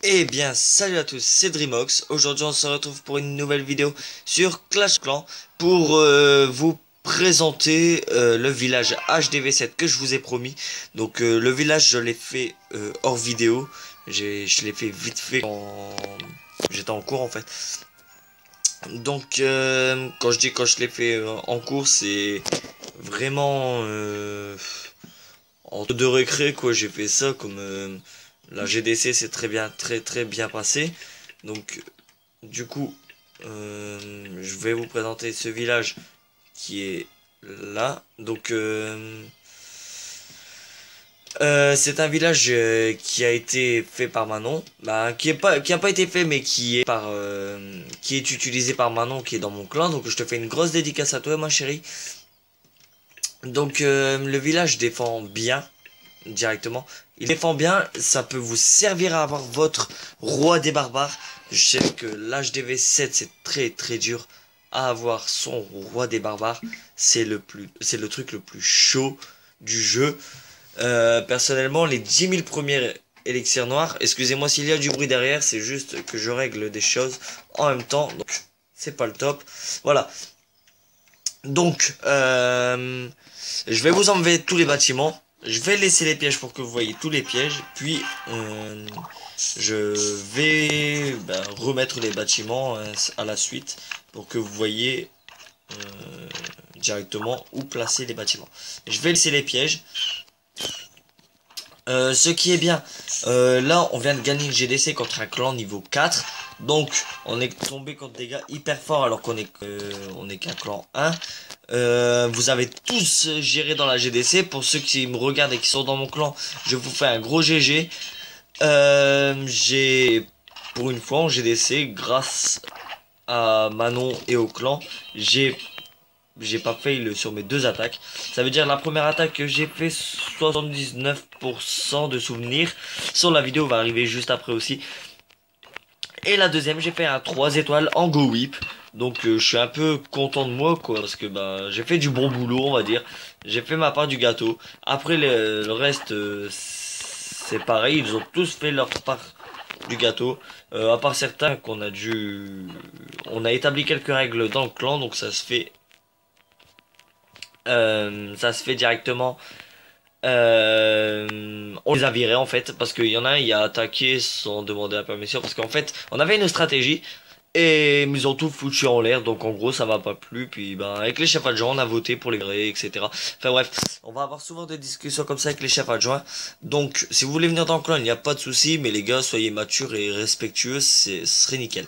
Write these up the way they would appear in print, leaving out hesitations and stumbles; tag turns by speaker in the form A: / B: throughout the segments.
A: Eh bien, salut à tous, c'est Dreamox. Aujourd'hui, on se retrouve pour une nouvelle vidéo sur Clash Clan pour vous présenter le village HDV7 que je vous ai promis. Donc, le village, je l'ai fait hors vidéo. Je l'ai fait vite fait quand j'étais en cours en fait. Donc, quand je l'ai fait en cours, c'est vraiment entre deux récré quoi. J'ai fait ça comme la GDC c'est très bien passé. Donc du coup je vais vous présenter ce village qui est là. Donc c'est un village qui a été fait par Manon, bah, qui a pas été fait mais qui est utilisé par Manon qui est dans mon clan. Donc je te fais une grosse dédicace à toi ma chérie. Donc le village défend bien directement. Il défend bien, ça peut vous servir à avoir votre roi des barbares. Je sais que l'HDV7 c'est très dur à avoir son roi des barbares. C'est le truc le plus chaud du jeu. Personnellement, les 10 000 premiers élixirs noirs, excusez-moi s'il y a du bruit derrière, c'est juste que je règle des choses en même temps, donc c'est pas le top. Voilà. Donc, je vais vous enlever tous les bâtiments. Je vais laisser les pièges pour que vous voyez tous les pièges. Puis, je vais remettre les bâtiments à la suite pour que vous voyez directement où placer les bâtiments. Je vais laisser les pièges. Ce qui est bien, là on vient de gagner une GDC contre un clan niveau 4. Donc on est tombé contre des gars hyper forts alors on est qu'un clan 1. Vous avez tous géré dans la GDC. Pour ceux qui me regardent et qui sont dans mon clan, je vous fais un gros GG. J'ai pour une fois en GDC, grâce à Manon et au clan, j'ai pas fail sur mes deux attaques. Ça veut dire la première attaque que j'ai fait 79% de souvenirs. Sur la vidéo va arriver juste après aussi. Et la deuxième j'ai fait un 3 étoiles en go whip. Donc je suis un peu content de moi quoi. Parce que bah, j'ai fait du bon boulot on va dire. J'ai fait ma part du gâteau. Après le reste c'est pareil. Ils ont tous fait leur part du gâteau. À part certains qu'on a dû... On a établi quelques règles dans le clan. Donc ça se fait directement. On les a virés en fait parce qu'il y en a un il a attaqué sans demander la permission parce qu'en fait on avait une stratégie et ils ont tout foutu en l'air. Donc en gros ça m'a pas plu. Puis ben avec les chefs adjoints on a voté pour les virer etc. Enfin bref, on va avoir souvent des discussions comme ça avec les chefs adjoints. Donc si vous voulez venir dans le clan il n'y a pas de souci, mais les gars soyez matures et respectueux, ce serait nickel.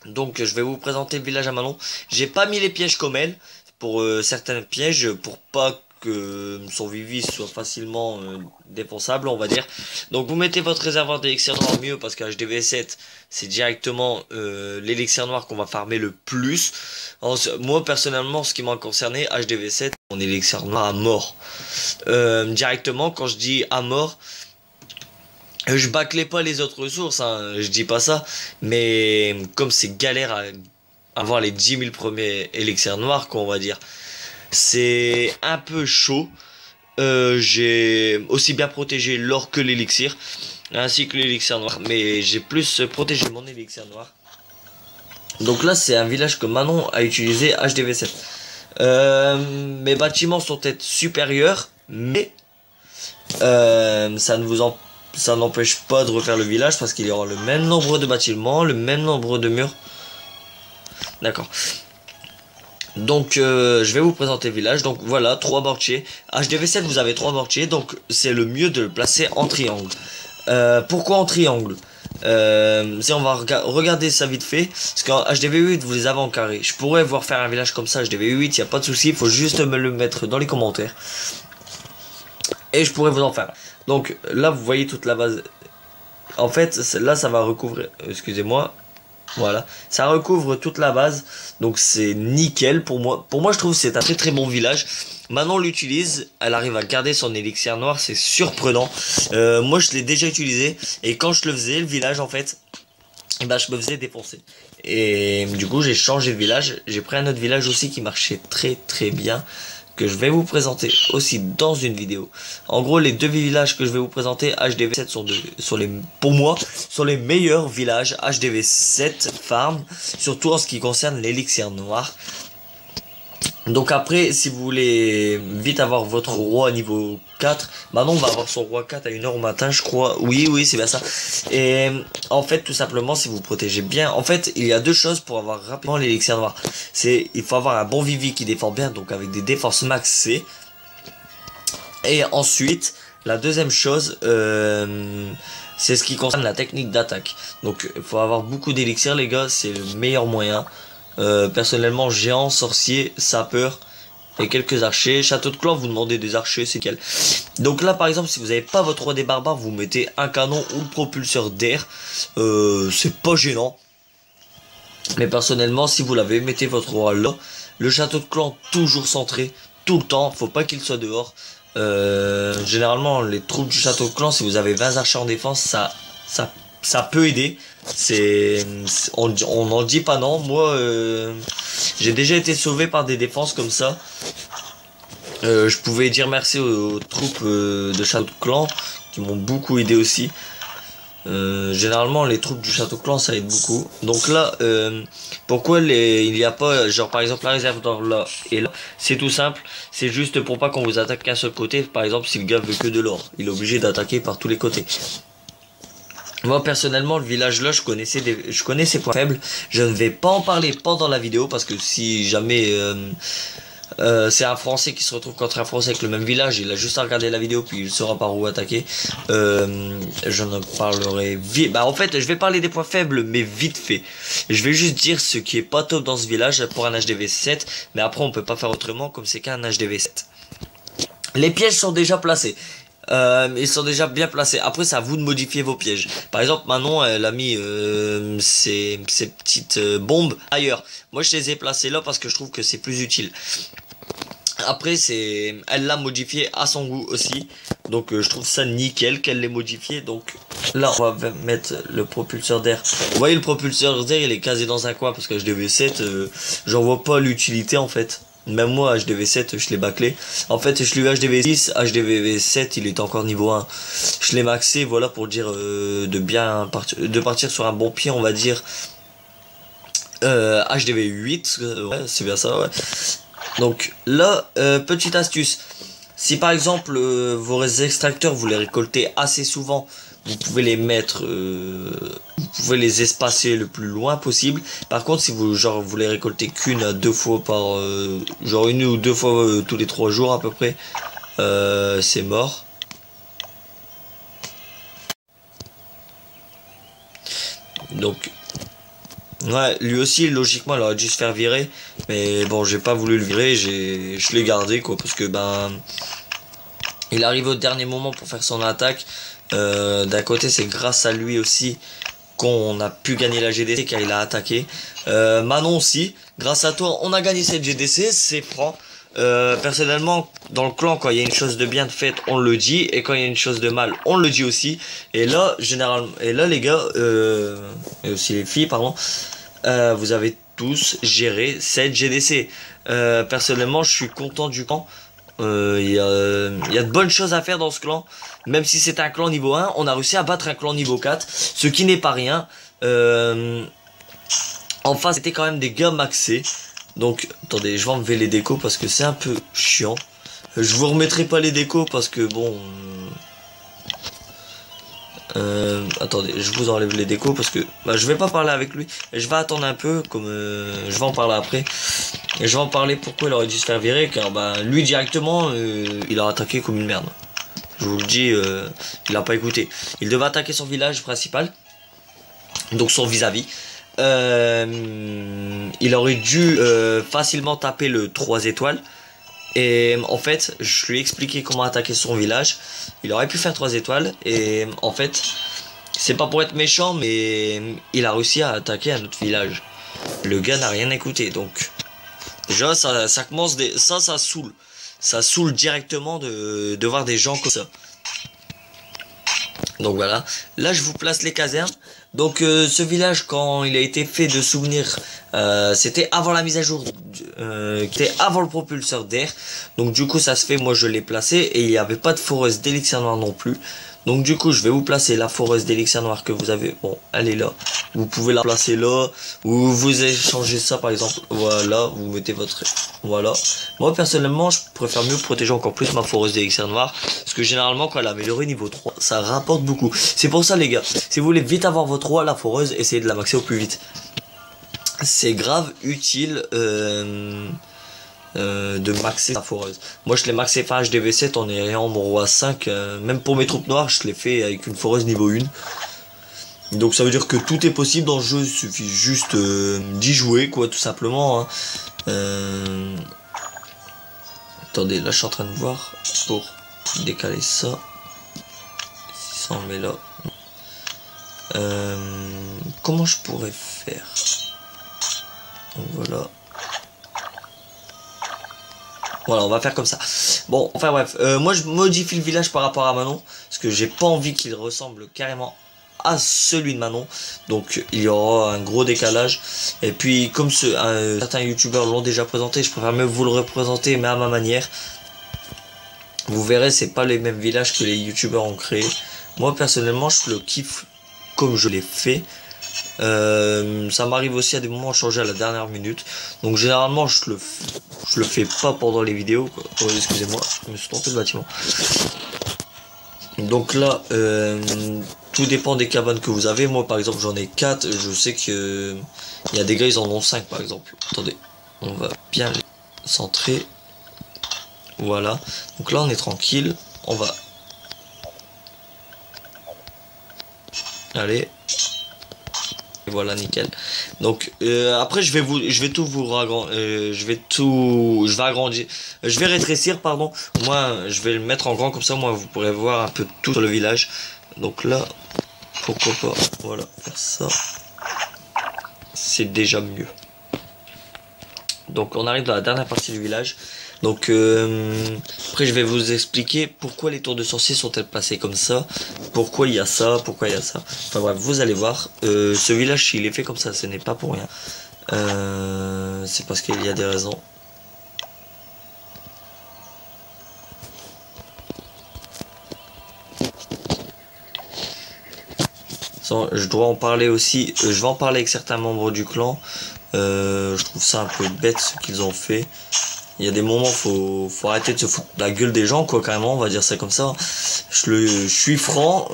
A: Donc je vais vous présenter le village à Manon. J'ai pas mis les pièges comme elle pour certains pièges pour pas que son Vivi soit facilement défonçable on va dire. Donc vous mettez votre réservoir d'élixir noir mieux parce qu'à HDV7 c'est directement l'élixir noir qu'on va farmer le plus. Moi personnellement ce qui m'a concerné HDV7 mon élixir noir à mort. Directement quand je dis à mort, je bâclais pas les autres ressources, hein, je dis pas ça, mais comme c'est galère à avoir les 10 000 premiers élixirs noirs, quoi, on va dire, c'est un peu chaud. J'ai aussi bien protégé l'or que l'élixir, ainsi que l'élixir noir, mais j'ai plus protégé mon élixir noir. Donc là, c'est un village que Manon a utilisé HDV7. Mes bâtiments sont peut-être supérieurs, mais ça n'empêche pas de refaire le village parce qu'il y aura le même nombre de bâtiments, le même nombre de murs. D'accord. Donc je vais vous présenter le village. Donc voilà, 3 mortiers. HDV7 vous avez 3 mortiers, donc c'est le mieux de le placer en triangle. Pourquoi en triangle? Si on va regarder ça vite fait, parce qu'en HDV8 vous les avez en carré. Je pourrais voir faire un village comme ça HDV8, il n'y a pas de souci, il faut juste me le mettre dans les commentaires. Et je pourrais vous en faire. Donc là vous voyez toute la base. En fait là ça va recouvrir, excusez-moi, voilà, ça recouvre toute la base. Donc c'est nickel pour moi. Pour moi je trouve que c'est un très bon village. Manon l'utilise, elle arrive à garder son élixir noir, c'est surprenant. Moi je l'ai déjà utilisé et quand je le faisais le village en fait, et ben je me faisais défoncer. Et du coup j'ai changé de village, j'ai pris un autre village aussi qui marchait très bien, que je vais vous présenter aussi dans une vidéo. En gros, les deux villages que je vais vous présenter HDV7 sont les, pour moi, sont les meilleurs villages HDV7 farm, surtout en ce qui concerne l'élixir noir. Donc après, si vous voulez vite avoir votre roi niveau 4, Manon va avoir son roi 4 à 1h au matin, je crois. Oui, c'est bien ça. Et en fait, tout simplement, si vous protégez bien, en fait, il y a deux choses pour avoir rapidement l'élixir noir. Il faut avoir un bon Vivi qui défend bien, donc avec des défenses maxées. Et ensuite, la deuxième chose, c'est ce qui concerne la technique d'attaque. Donc, il faut avoir beaucoup d'élixir, les gars, c'est le meilleur moyen. Personnellement, géant, sorcier, sapeur et quelques archers. Château de clan, vous demandez des archers, c'est quel. Donc là, par exemple, si vous n'avez pas votre roi des barbares, vous mettez un canon ou le propulseur d'air. C'est pas gênant. Mais personnellement, si vous l'avez, mettez votre roi là. Le château de clan, toujours centré, tout le temps. Faut pas qu'il soit dehors. Généralement, les troupes du château de clan, si vous avez 20 archers en défense, ça peut aider. On n'en dit pas non. Moi, j'ai déjà été sauvé par des défenses comme ça. Je pouvais dire merci aux troupes de château de clan qui m'ont beaucoup aidé aussi. Généralement, les troupes du château de clan, ça aide beaucoup. Donc là, pourquoi il n'y a pas, genre par exemple la réserve d'or là et là, c'est tout simple. C'est juste pour pas qu'on vous attaque qu'un seul côté. Par exemple, si le gars veut que de l'or, il est obligé d'attaquer par tous les côtés. Moi personnellement, le village là, je connais ses points faibles. Je ne vais pas en parler pendant la vidéo parce que si jamais c'est un Français qui se retrouve contre un Français avec le même village, il a juste à regarder la vidéo puis il saura par où attaquer. Je ne parlerai vite. Bah en fait, je vais parler des points faibles, mais vite fait. Je vais juste dire ce qui est pas top dans ce village pour un HDV7, mais après on peut pas faire autrement comme c'est qu'un HDV7. Les pièges sont déjà placés. Ils sont déjà bien placés. Après, c'est à vous de modifier vos pièges. Par exemple, Manon, elle a mis ses petites bombes ailleurs. Moi, je les ai placées là parce que je trouve que c'est plus utile. Après, elle l'a modifié à son goût aussi. Donc, je trouve ça nickel qu'elle l'ait modifié. Donc, là, on va mettre le propulseur d'air. Vous voyez, le propulseur d'air, il est casé dans un coin parce que HDV7, j'en vois pas l'utilité en fait. Même moi, HDV7, je l'ai bâclé. En fait, je l'ai eu HDV6, HDV7, il est encore niveau 1. Je l'ai maxé, voilà, pour dire de partir sur un bon pied, on va dire. HDV8, ouais, c'est bien ça, ouais. Donc là, petite astuce. Si par exemple, vos extracteurs, vous les récoltez assez souvent, vous pouvez les mettre, vous pouvez les espacer le plus loin possible. Par contre, si vous les récoltez qu'une à deux fois par, genre une ou deux fois tous les 3 jours à peu près, c'est mort. Donc, ouais, lui aussi, logiquement, il aurait dû se faire virer, mais bon, j'ai pas voulu le virer, je l'ai gardé quoi, parce que ben, il arrive au dernier moment pour faire son attaque. D'un côté, c'est grâce à lui aussi qu'on a pu gagner la GDC car il a attaqué. Manon aussi, grâce à toi, on a gagné cette GDC, c'est franc. Personnellement, dans le clan, quand il y a une chose de bien de faite, on le dit, et quand il y a une chose de mal, on le dit aussi. Et là, généralement, les gars, et aussi les filles, pardon, vous avez tous géré cette GDC. Personnellement, je suis content du clan. Il y a de bonnes choses à faire dans ce clan. Même si c'est un clan niveau 1, on a réussi à battre un clan niveau 4, ce qui n'est pas rien. Enfin, c'était quand même des gars maxés. Donc, attendez, je vais enlever les décos parce que c'est un peu chiant. Je vous remettrai pas les décos parce que bon... attendez, je vous enlève les décos parce que bah, je vais pas parler avec lui. Je vais attendre un peu, comme je vais en parler après. Et je vais en parler pourquoi il aurait dû se faire virer, car bah, lui directement, il a attaqué comme une merde. Je vous le dis, il a pas écouté. Il devait attaquer son village principal, donc son vis-à-vis. Il aurait dû facilement taper le 3 étoiles. Et en fait, je lui ai expliqué comment attaquer son village. Il aurait pu faire 3 étoiles. Et en fait, c'est pas pour être méchant, mais il a réussi à attaquer un autre village. Le gars n'a rien écouté. Donc, déjà, ça commence ça saoule. Ça saoule directement de voir des gens comme ça. Donc voilà, là je vous place les casernes. Donc ce village, quand il a été fait de souvenirs, c'était avant la mise à jour, c'était avant le propulseur d'air. Donc du coup ça se fait, moi je l'ai placé et il n'y avait pas de foreuse d'élixir noir non plus. Donc du coup je vais vous placer la foreuse d'élixir noir que vous avez. Bon, elle est là. Vous pouvez la placer là. Ou vous échangez ça par exemple. Voilà, vous mettez votre... Voilà. Moi personnellement je préfère mieux protéger encore plus ma foreuse d'élixir noir. Parce que généralement quand elle est améliorée niveau 3, ça rapporte beaucoup. C'est pour ça les gars, si vous voulez vite avoir votre roi, la foreuse, essayez de la maxer au plus vite. C'est grave utile de maxer sa foreuse. Moi je l'ai maxé fin HDV7 en ayant mon roi 5. Même pour mes troupes noires, je l'ai fait avec une foreuse niveau 1. Donc ça veut dire que tout est possible dans le jeu, il suffit juste d'y jouer quoi, tout simplement. Hein. Attendez, là je suis en train de voir pour décaler ça. Si ça en met là. Comment je pourrais faire? Donc voilà. Voilà, on va faire comme ça. Bon, enfin bref, moi je modifie le village par rapport à Manon, parce que j'ai pas envie qu'il ressemble carrément à celui de Manon. Donc il y aura un gros décalage. Et puis comme certains youtubeurs l'ont déjà présenté, je préfère mieux vous le représenter, mais à ma manière. Vous verrez, c'est pas les mêmes villages que les youtubeurs ont créé. Moi personnellement, je le kiffe comme je l'ai fait. Ça m'arrive aussi à des moments de changer à la dernière minute. Donc généralement je le fais pas pendant les vidéos. Oh, excusez-moi, je me suis trompé de bâtiment. Donc là, tout dépend des cabanes que vous avez. Moi par exemple j'en ai 4. Je sais que il y a des gars ils en ont 5 par exemple. Attendez, on va bien les centrer. Voilà. Donc là on est tranquille. On va... Allez. Et voilà, nickel. Donc après je vais tout vous je vais agrandir, je vais rétrécir pardon. Moi je vais le mettre en grand comme ça, moi vous pourrez voir un peu tout sur le village. Donc là pourquoi pas, voilà, faire ça, c'est déjà mieux. Donc on arrive dans la dernière partie du village. Donc après je vais vous expliquer pourquoi les tours de sorciers sont-elles placées comme ça, pourquoi il y a ça, pourquoi il y a ça. Enfin bref, vous allez voir, ce village s'il est fait comme ça, ce n'est pas pour rien. C'est parce qu'il y a des raisons. Je dois en parler aussi, je vais en parler avec certains membres du clan. Je trouve ça un peu bête ce qu'ils ont fait. Il y a des moments faut arrêter de se foutre de la gueule des gens quoi, carrément, on va dire ça comme ça. Je suis franc,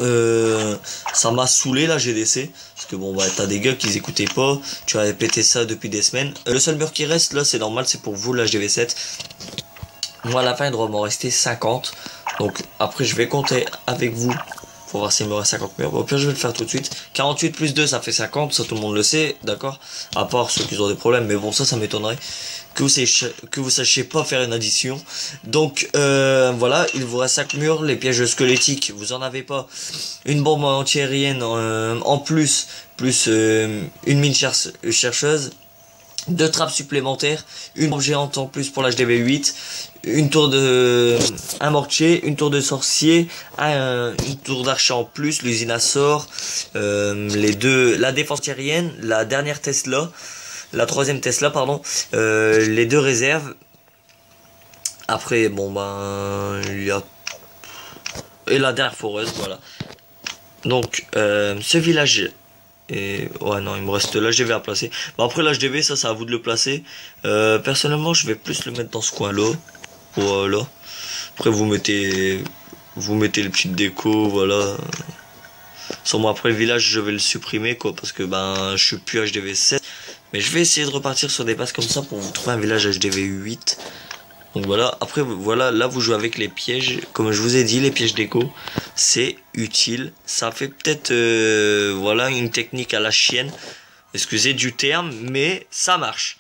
A: ça m'a saoulé la GDC. Parce que bon bah t'as des gars qui écoutaient pas, tu as répété ça depuis des semaines. Le seul mur qui reste là c'est normal, c'est pour vous la GV7. Moi à la fin il doit m'en rester 50. Donc après je vais compter avec vous pour voir s'il me reste 50 murs. Bon, au pire je vais le faire tout de suite. 48 plus 2 ça fait 50, ça tout le monde le sait, d'accord. À part ceux qui ont des problèmes, mais bon ça m'étonnerait que vous sachiez pas faire une addition. Donc voilà, il vous reste 5 murs. Les pièges squelettiques, vous en avez pas. Une bombe antiaérienne en plus une mine chercheuse, 2 trappes supplémentaires, une bombe géante en plus pour l'HDV 8, une tour un mortier, une tour de sorcier, une tour d'archer en plus, l'usine à sort, la défense aérienne, la dernière Tesla, la troisième Tesla pardon, les 2 réserves. Après bon ben il y a et la dernière foreuse, voilà. Donc ce village et ouais non il me reste l'HDV à placer. Bon, après l'HDV ça c'est à vous de le placer. Personnellement je vais plus le mettre dans ce coin là. Voilà. Après vous mettez les petites décos, voilà. Sans moi après le village je vais le supprimer quoi, parce que ben je suis plus HDV 7. Mais je vais essayer de repartir sur des bases comme ça pour vous trouver un village HDV 8. Donc voilà, après voilà, là vous jouez avec les pièges. Comme je vous ai dit, les pièges d'écho, c'est utile. Ça fait peut-être voilà une technique à la chienne. Excusez du terme, mais ça marche.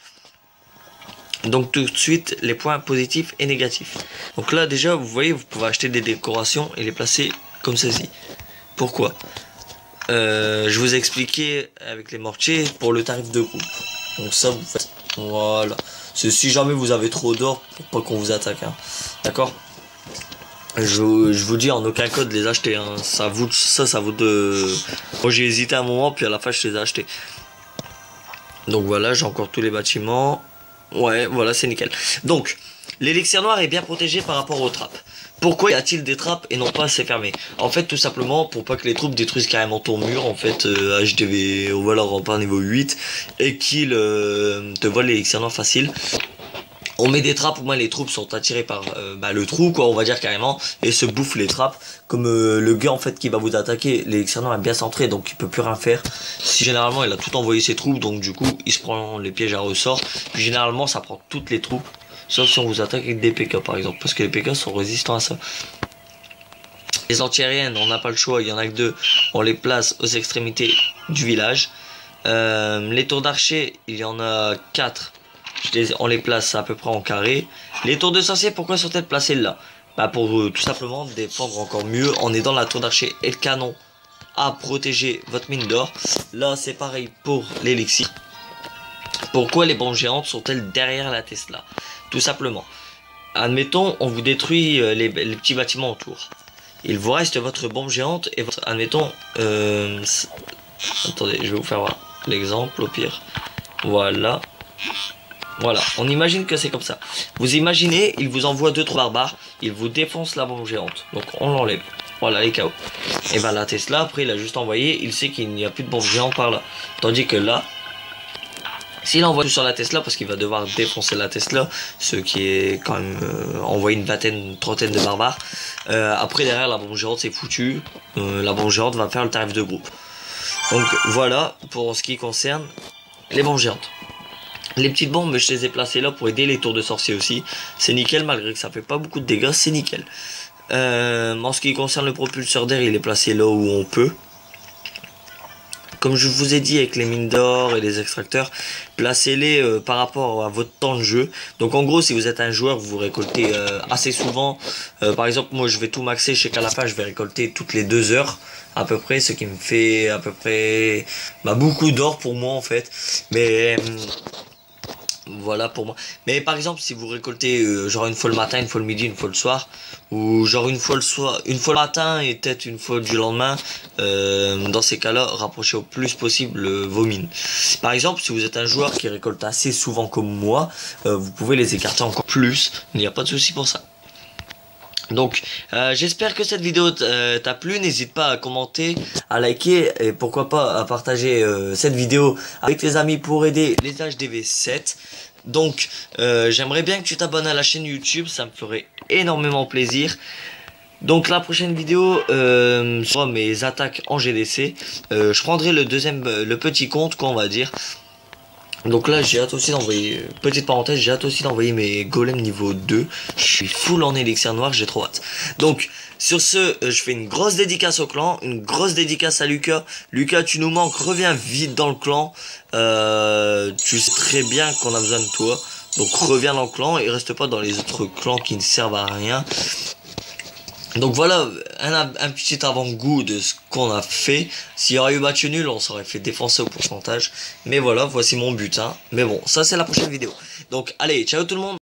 A: Donc tout de suite, les points positifs et négatifs. Donc là déjà, vous voyez, vous pouvez acheter des décorations et les placer comme ceci. Pourquoi? Je vous ai expliqué avec les mortiers pour le tarif de groupe. Donc ça vous faites, voilà. C'est si jamais vous avez trop d'or pour pas qu'on vous attaque, hein. D'accord. Je vous dis en aucun cas de les acheter, hein. Ça vaut de... Moi j'ai hésité un moment, puis à la fin je les ai achetés. Donc voilà, j'ai encore tous les bâtiments. Ouais, voilà, c'est nickel. Donc, l'élixir noir est bien protégé par rapport aux trappes. Pourquoi y a-t-il des trappes et non pas c'est fermé? En fait, tout simplement pour pas que les troupes détruisent carrément ton mur, en fait, HDV au valeur rempart niveau 8, et qu'ils te volent l'élixir noir facile. On met des trappes, au moins les troupes sont attirées par le trou, quoi, on va dire carrément, et se bouffent les trappes. Comme le gars en fait qui va vous attaquer, l'élixir noir est bien centré, donc il peut plus rien faire. Si généralement il a tout envoyé ses troupes, donc du coup il se prend les pièges à ressort. Puis généralement ça prend toutes les troupes, sauf si on vous attaque avec des PK par exemple, parce que les PK sont résistants à ça. Les antiaériennes, on n'a pas le choix, il y en a que deux, on les place aux extrémités du village. Les tours d'archer, il y en a 4. On les place à peu près en carré. Les tours de sorcier, pourquoi sont-elles placées là? Bah pour tout simplement défendre encore mieux en aidant la tour d'archer et le canon à protéger votre mine d'or. Là c'est pareil pour l'élixir. Pourquoi les bombes géantes sont-elles derrière la Tesla? Tout simplement. Admettons on vous détruit les petits bâtiments autour. Il vous reste votre bombe géante et votre... Admettons... Attendez, je vais vous faire voir l'exemple au pire. Voilà. Voilà, on imagine que c'est comme ça. Vous imaginez, il vous envoie 2-3 barbares, il vous défonce la bombe géante. Donc on l'enlève. Voilà, les KO. Et ben la Tesla, après il a juste envoyé, il sait qu'il n'y a plus de bombe géante par là. Tandis que là, s'il envoie tout sur la Tesla, parce qu'il va devoir défoncer la Tesla, ce qui est quand même envoyer une trentaine de barbares. Après derrière la bombe géante c'est foutu. La bombe géante va faire le tarif de groupe. Donc voilà pour ce qui concerne les bombes géantes. Les petites bombes, je les ai placées là pour aider les tours de sorcier aussi. C'est nickel, malgré que ça fait pas beaucoup de dégâts, c'est nickel. En ce qui concerne le propulseur d'air, il est placé là où on peut. Comme je vous ai dit avec les mines d'or et les extracteurs, placez-les par rapport à votre temps de jeu. Donc en gros, si vous êtes un joueur, vous récoltez assez souvent. Par exemple, moi je vais tout maxer, je sais qu'à la fin je vais récolter toutes les 2 heures à peu près, ce qui me fait à peu près beaucoup d'or pour moi en fait. Mais... voilà pour moi. Mais par exemple, si vous récoltez genre une fois le matin, une fois le midi, une fois le soir, ou genre une fois le soir, une fois le matin et peut-être une fois du lendemain, dans ces cas-là, rapprochez au plus possible vos mines. Par exemple, si vous êtes un joueur qui récolte assez souvent comme moi, vous pouvez les écarter encore plus. Il n'y a pas de souci pour ça. Donc j'espère que cette vidéo t'a plu, n'hésite pas à commenter, à liker et pourquoi pas à partager cette vidéo avec tes amis pour aider les HDV7. Donc j'aimerais bien que tu t'abonnes à la chaîne YouTube, ça me ferait énormément plaisir. Donc la prochaine vidéo sera mes attaques en GDC. Je prendrai le petit compte quoi on va dire. Donc là j'ai hâte aussi d'envoyer, petite parenthèse, j'ai hâte aussi d'envoyer mes golems niveau 2. Je suis full en élixir noir, j'ai trop hâte. Donc sur ce, je fais une grosse dédicace au clan, une grosse dédicace à Lucas. Lucas, tu nous manques, reviens vite dans le clan. Tu sais très bien qu'on a besoin de toi. Donc reviens dans le clan et reste pas dans les autres clans qui ne servent à rien. Donc voilà, un petit avant-goût de ce qu'on a fait. S'il y aurait eu match nul, on s'aurait fait défoncer au pourcentage. Mais voilà, voici mon but. Hein. Mais bon, ça c'est la prochaine vidéo. Donc allez, ciao tout le monde.